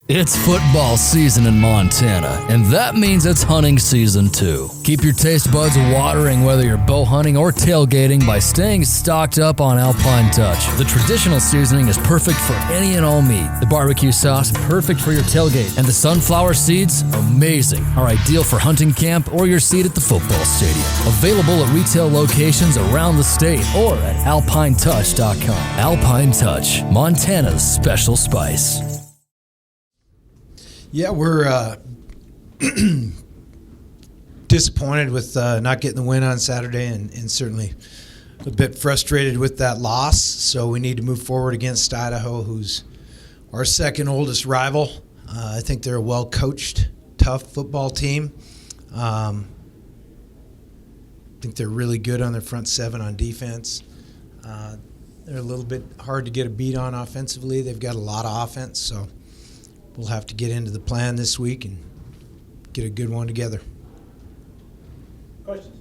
It's football season in Montana, and that means it's hunting season too. Keep your taste buds watering whether you're bow hunting or tailgating by staying stocked up on Alpine Touch. The traditional seasoning is perfect for any and all meat. The barbecue sauce, perfect for your tailgate. And the sunflower seeds, amazing, are ideal for hunting camp or your seat at the football stadium. Available at retail locations around the state or at alpinetouch.com. Alpine Touch, Montana's special spice. Yeah, we're disappointed with not getting the win on Saturday and certainly a bit frustrated with that loss. So we need to move forward against Idaho, who's our second oldest rival. I think they're a well-coached, tough football team. I think they're really good on their front seven on defense. They're a little bit hard to get a beat on offensively. They've got a lot of offense, so we'll have to get into the plan this week and get a good one together. Questions?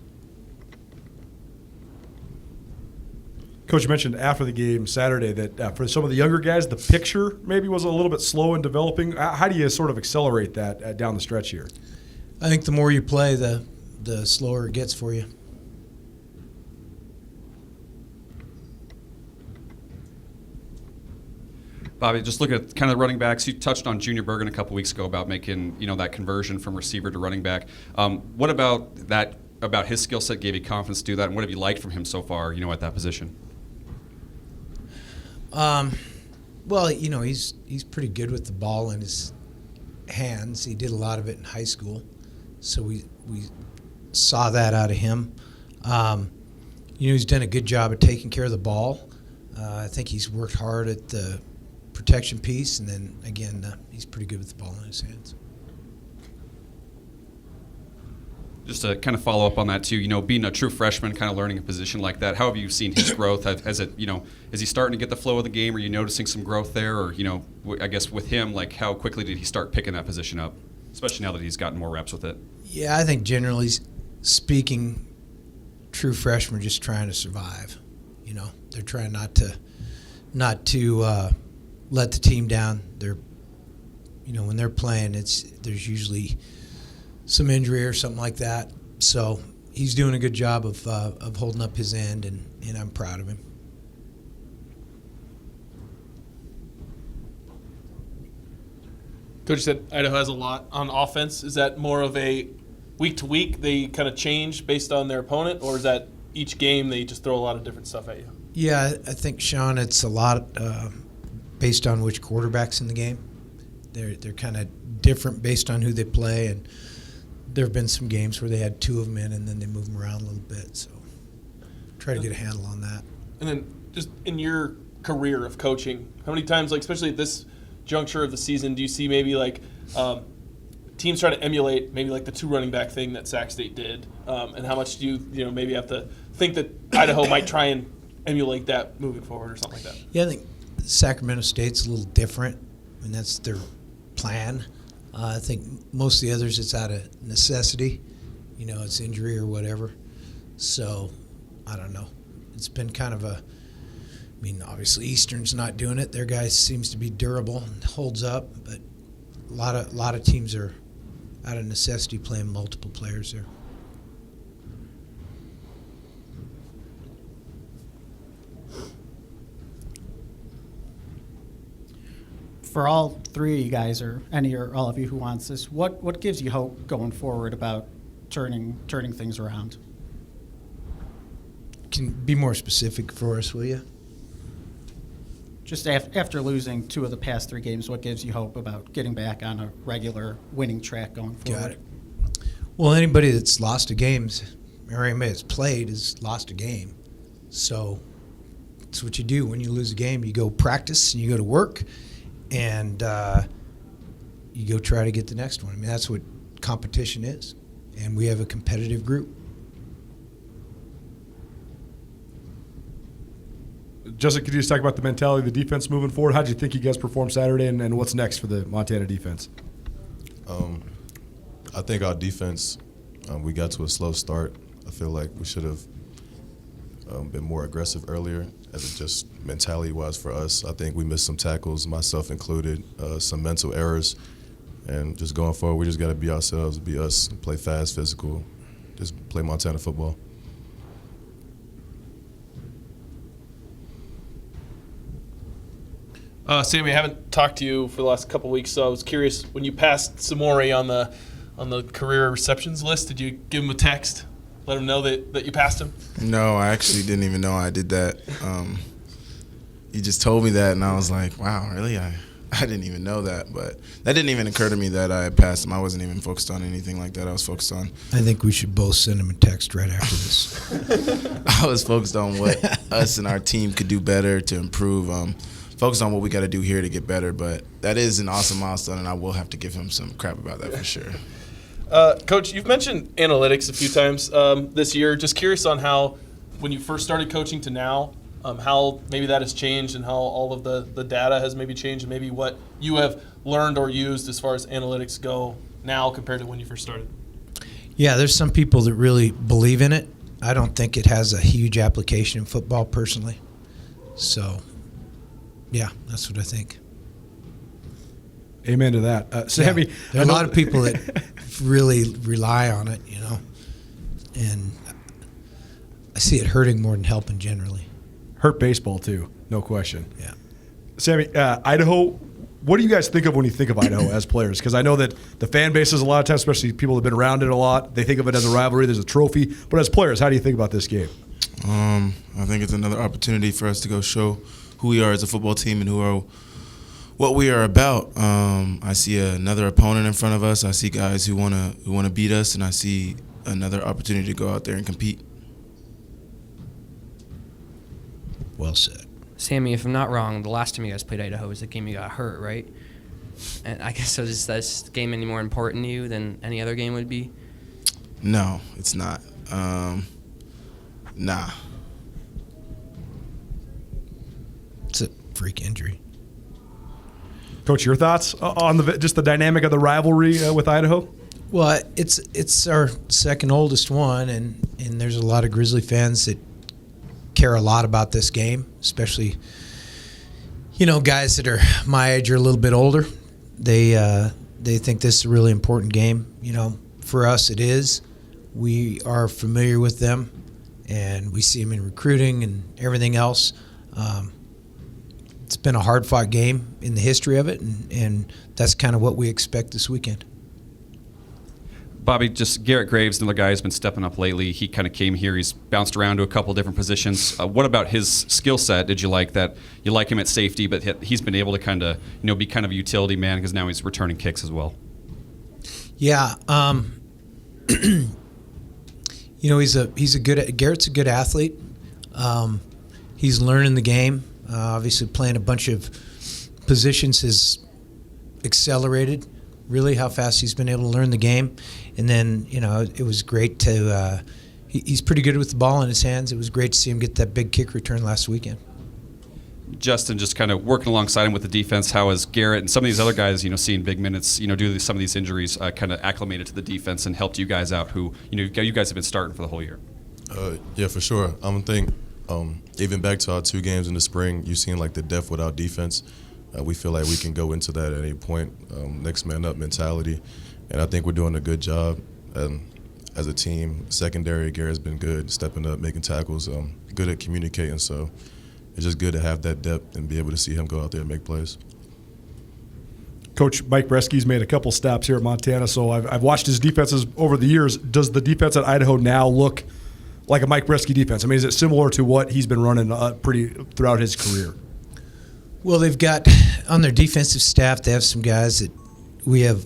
Coach, you mentioned after the game Saturday that for some of the younger guys, the picture maybe was a little bit slow in developing. How do you sort of accelerate that down the stretch here? I think the more you play, the slower it gets for you. Bobby, just look at kind of the running backs. You touched on Junior Bergen a couple weeks ago about making that conversion from receiver to running back. What about his skill set gave you confidence to do that, and what have you liked from him so far? At that position. Well, he's pretty good with the ball in his hands. He did a lot of it in high school, so we saw that out of him. He's done a good job of taking care of the ball. I think he's worked hard at the protection piece, and then again, he's pretty good with the ball in his hands. Just to kind of follow up on that too, being a true freshman, kind of learning a position like that, how have you seen his growth? Is he starting to get the flow of the game? Are you noticing some growth there, or I guess with him, like how quickly did he start picking that position up, especially now that he's gotten more reps with it? Yeah, I think generally speaking, true freshmen are just trying to survive. They're trying not to let the team down. They're, when they're playing, there's usually some injury or something like that. So he's doing a good job of holding up his end, and I'm proud of him. Coach said Idaho has a lot on offense. Is that more of a week to week they kind of change based on their opponent, or is that each game they just throw a lot of different stuff at you? Yeah, I think, Sean, it's a lot based on which quarterback's in the game. They're kind of different based on who they play, and there have been some games where they had two of them in and then they move them around a little bit. So try to get a handle on that. And then just in your career of coaching, how many times, especially at this juncture of the season, do you see maybe teams try to emulate maybe the two running back thing that Sac State did? And how much do you maybe have to think that Idaho might try and emulate that moving forward or something like that? Yeah, I think Sacramento State's a little different, and that's their plan. I think most of the others, it's out of necessity. It's injury or whatever. So, I don't know. It's been kind of obviously Eastern's not doing it. Their guy seems to be durable and holds up, but a lot of teams are out of necessity playing multiple players there. For all three of you guys, or any or all of you who wants this, what gives you hope going forward about turning things around? Can be more specific for us, will you? Just after losing two of the past three games, what gives you hope about getting back on a regular winning track going forward? Got it. Well, anybody that's lost a game, or anybody that's played has lost a game. So that's what you do when you lose a game. You go practice and you go to work, and you go try to get the next one. That's what competition is, and we have a competitive group. Justin, could you just talk about the mentality of the defense moving forward? How did you think you guys performed Saturday, and what's next for the Montana defense? I think our defense, we got to a slow start. I feel like we should have been more aggressive earlier, as it just mentality-wise for us. I think we missed some tackles, myself included, some mental errors. And just going forward, we just got to be ourselves, be us, play fast, physical, just play Montana football. Sammy, I haven't talked to you for the last couple weeks, so I was curious, when you passed Samori on the career receptions list, did you give him a text, let him know that you passed him? No, I actually didn't even know I did that. You just told me that, and I was like, wow, really? I didn't even know that, but that didn't even occur to me that I had passed him. I wasn't even focused on anything like that. I was focused on I think we should both send him a text right after this. I was focused on what us and our team could do better to improve. Focused on what we got to do here to get better, but that is an awesome milestone, and I will have to give him some crap about that for sure. Coach, you've mentioned analytics a few times this year. Just curious on how, when you first started coaching to now, how maybe that has changed and how all of the data has maybe changed, and maybe what you have learned or used as far as analytics go now compared to when you first started. Yeah, there's some people that really believe in it. I don't think it has a huge application in football personally. So, yeah, that's what I think. Amen to that. Sammy, there are a lot of people that really rely on it, you know, and I see it hurting more than helping generally. Hurt baseball too, no question. Yeah. Sammy, Idaho, what do you guys think of when you think of Idaho as players? Because I know that the fan bases a lot of times, especially people that have been around it a lot, they think of it as a rivalry, there's a trophy. But as players, how do you think about this game? I think it's another opportunity for us to go show who we are as a football team and what we are about. I see another opponent in front of us. I see guys who wanna beat us, and I see another opportunity to go out there and compete. Well said. Sammy, if I'm not wrong, the last time you guys played Idaho was the game you got hurt, right? And I guess, so is this game any more important to you than any other game would be? No, it's not. Nah. It's a freak injury. Coach, your thoughts on just the dynamic of the rivalry with Idaho? Well, it's our second oldest one, and there's a lot of Grizzly fans that care a lot about this game, especially, you know, guys that are my age or a little bit older. They think this is a really important game. You know, for us it is. We are familiar with them, and we see them in recruiting and everything else. It's been a hard-fought game in the history of it, and that's kind of what we expect this weekend. Bobby, just Garrett Graves, another guy who's been stepping up lately. He kind of came here. He's bounced around to a couple different positions. What about his skill set did you like? That you like him at safety, but he's been able to kind of, you know, be kind of a utility man because now he's returning kicks as well. Yeah, you know, Garrett's a good athlete. He's learning the game. Obviously, playing a bunch of positions has accelerated really how fast he's been able to learn the game. And then, you know, it was great to he's pretty good with the ball in his hands. It was great to see him get that big kick return last weekend. Justin, just kind of working alongside him with the defense, how has Garrett and some of these other guys, you know, seeing big minutes, you know, due to some of these injuries, kind of acclimated to the defense and helped you guys out who, you know, you guys have been starting for the whole year? Yeah, for sure. I think even back to our 2 games in the spring, you've seen like the depth without defense. We feel like we can go into that at any point, next man up mentality. And I think we're doing a good job as a team. Secondary, Garrett's been good, stepping up, making tackles, good at communicating. So it's just good to have that depth and be able to see him go out there and make plays. Coach Mike Bresky's made a couple stops here at Montana, so I've watched his defenses over the years. Does the defense at Idaho now look like a Mike Bresky defense? I mean, is it similar to what he's been running pretty throughout his career? Well, they've got on their defensive staff, they have some guys that we have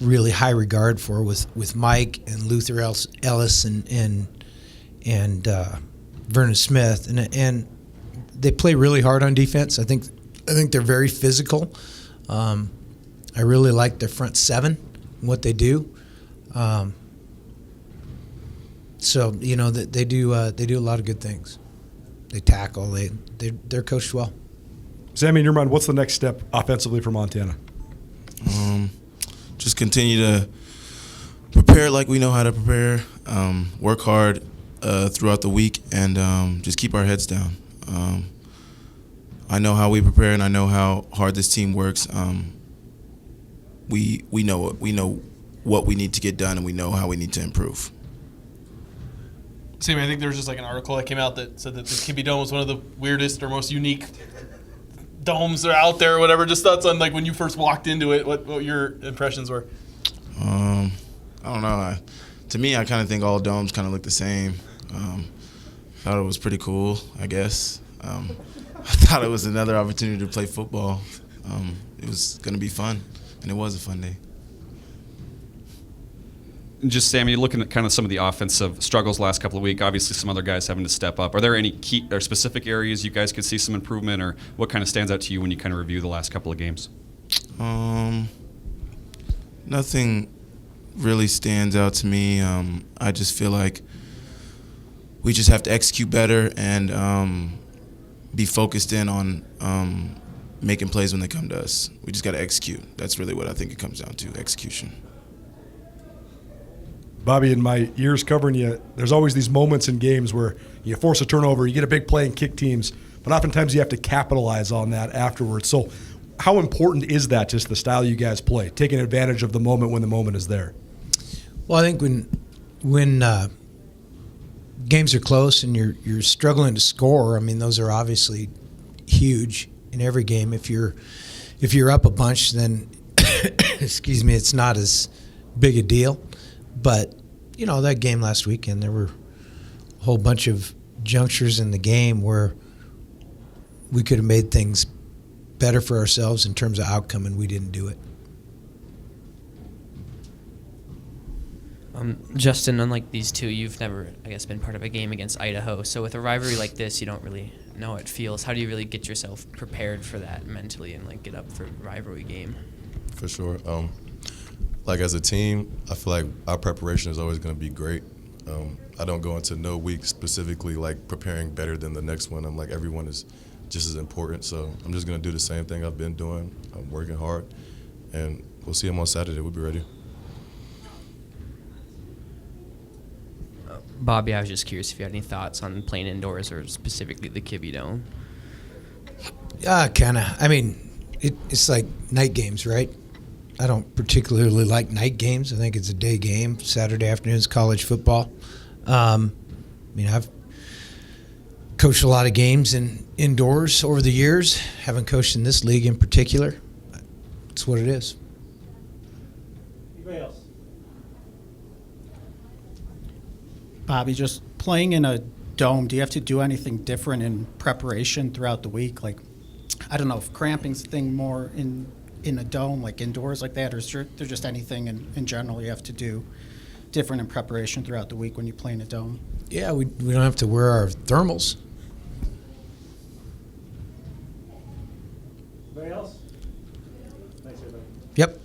really high regard for with Mike and Luther Ellis and Vernon Smith, and they play really hard on defense. I think they're very physical. I really like their front 7 and what they do. So you know that they do a lot of good things. They tackle. They're coached well. Sammy, in your mind, what's the next step offensively for Montana? Just continue to prepare like we know how to prepare, work hard, throughout the week and just keep our heads down. I know how we prepare, and I know how hard this team works. We know what we need to get done, and we know how we need to improve. Sammy, I think there was just like an article that came out that said that the Kibbie Dome was one of the weirdest or most unique domes that are out there or whatever. Just thoughts on like when you first walked into it, what your impressions were. I don't know. To me, I kind of think all domes kind of look the same. Thought it was pretty cool, I guess. I thought it was another opportunity to play football. It was going to be fun, and it was a fun day. Just, Sammy, looking at kind of some of the offensive struggles last couple of weeks, obviously some other guys having to step up. Are there any key or specific areas you guys could see some improvement, or what kind of stands out to you when you kind of review the last couple of games? Nothing really stands out to me. I just feel like we just have to execute better and be focused in on making plays when they come to us. We just got to execute. That's really what I think it comes down to, execution. Bobby, in my years covering you, there's always these moments in games where you force a turnover, you get a big play and kick teams, but oftentimes you have to capitalize on that afterwards. So how important is that, just the style you guys play, taking advantage of the moment when the moment is there? Well, I think when games are close and you're struggling to score, I mean, those are obviously huge in every game. If you're up a bunch, then excuse me, it's not as big a deal. But you know, that game last weekend, there were a whole bunch of junctures in the game where we could have made things better for ourselves in terms of outcome, and we didn't do it. Justin, unlike these two, you've never, I guess, been part of a game against Idaho. So with a rivalry like this, you don't really know how it feels. How do you really get yourself prepared for that mentally and like get up for a rivalry game? For sure. Like as a team, I feel like our preparation is always going to be great. I don't go into no week specifically like preparing better than the next one. I'm like, everyone is just as important. So I'm just going to do the same thing I've been doing. I'm working hard, and we'll see them on Saturday. We'll be ready. Bobby, I was just curious if you had any thoughts on playing indoors or specifically the Kibbie Dome. Kind of. I mean, it's like night games, right? I don't particularly like night games. I think it's a day game. Saturday afternoons, college football. I mean, I've coached a lot of games indoors over the years. Haven't coached in this league in particular. It's what it is. Anybody else? Bobby, just playing in a dome, do you have to do anything different in preparation throughout the week? Like, I don't know if cramping's a thing more in a dome, like indoors like that, or is there just anything in general you have to do different in preparation throughout the week when you play in a dome? Yeah, we don't have to wear our thermals. Anybody else? Thanks, everybody. Yep.